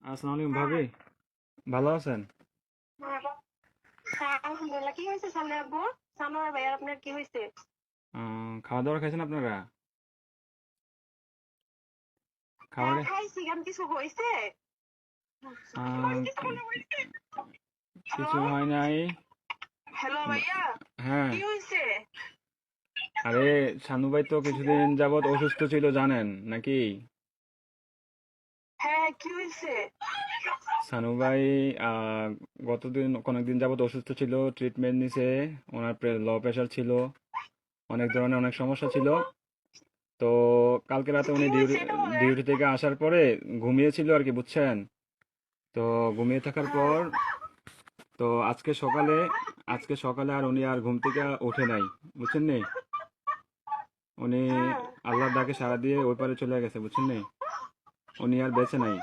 আসসালামু আলাইকুম ভাবি, ভালো আছেন? হ্যাঁ, আলহামদুলিল্লাহ। কি হয়েছে সামনে আব্বু? সানোয়ার ভাই আর আপনার কি হয়েছে? খাওয়া দাওয়া খাইছেন আপনারা? হ্যাঁ খাবারে খাইছি, কেন কিছু হয়েছে? আহ, কি- কিছু হ্যালো, হয় নাই। হ্যালো ভাইয়া, হ্যাঁ, কি হয়েছে? আরে শানু ভাই তো কিছুদিন যাবত অসুস্থ ছিল জানেন নাকি? হ্যাঁ, কি হয়েছে? শানু ভাই অনেকদিন যাবত অসুস্থ ছিল, ট্রিটমেন্ট নিছে। ওনার লো প্রেশার ছিল, অনেক ধরনের অনেক সমস্যা ছিল। তো কালকে রাতে কি উনি হয়েছে এটা বলেন? ডিউটি থেকে আসার পরে ঘুমিয়েছিল আর কি, বুঝছেন? তো ঘুমিয়ে থাকার হ্যাঁ, পর তো আজকে সকালে আর উনি আর ঘুম থেকে ওঠে নাই, বুঝছেন নি? উনি হ্যাঁ, আল্লাহর ডাকে সাড়া দিয়ে ওই পারে চলে গেছে, বুঝছেন নি? উনি আর বেঁচে নাই,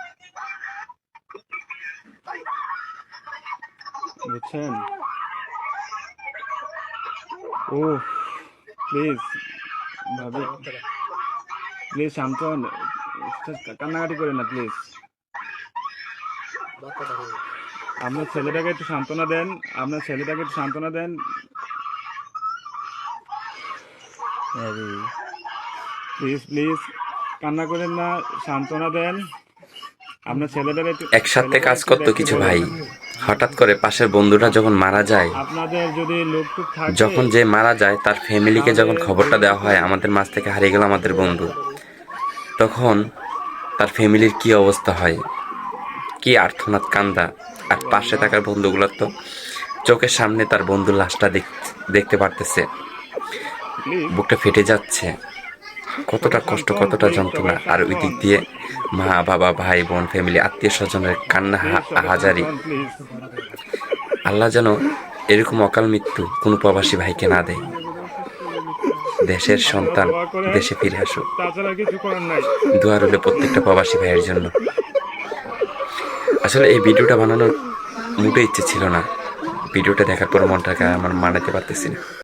বুঝছেন? ও, প্লিজ ভাবি, প্লিজ শান্ত হন। কান্নাকাটি করেন না প্লিজ। আপনার ছেলেটাকে একটু সান্ত্বনা দেন। আপনার ছেলেটাকে একটু সান্ত্বনা দেন। প্লিজ প্লিজ, কান্না করেন না, সান্ত্বনা দেন। আপনার একসাথে ছেলেটাকে কাজ একটু করতো দেখতে কিছু বলেন। ভাই। হঠাৎ করে পাশের বন্ধুটা যখন মারা যায়, আপনাদের যদি লোকটুক থাকে যখন যে মারা যায় তার ফ্যামিলিকে তাহলে যখন খবরটা বলবেন দেওয়া একটু। হয় আমাদের মাঝ থেকে হারিয়ে গেল আমাদের বন্ধু, তখন তার ফ্যামিলির কি অবস্থা হয়, কি আর্তনাদ কান্দা। আর ও পাশে আল্লাহ, থাকার বন্ধুগুলোর তো চোখের সামনে তার বন্ধুর লাশটা দেখতে পারতেছে, প্লিজ বুকটা ফেটে যাচ্ছে। কতটা সবাই কষ্ট, শান্ত হন, কতটা প্লিজ যন্ত্রণা। সবাই আর শান্ত ওই দিক হন। দিয়ে মা বাবা ভাই বোন ফ্যামিলি আত্মীয় স্বজনের কান্না প্লিজ সবাই শান্ত আহাজারি। হন, প্লিজ। আল্লাহ যেন এরকম অকাল মৃত্যু কোনো প্রবাসী ভাইকে না দেয়। দেশের আপনারা সন্তান দোয়া করেন, দেশে ফিরে আসুক। তাছাড়া কিছু করার নাই। দোয়া রইল প্রত্যেকটা প্রবাসী ভাইয়ের জন্য। আসলে এই ভিডিওটা বানানোর মোটেই ইচ্ছে ছিল না। ভিডিওটা দেখার পর মনটাকে আমার মানাতে পারতেছি না।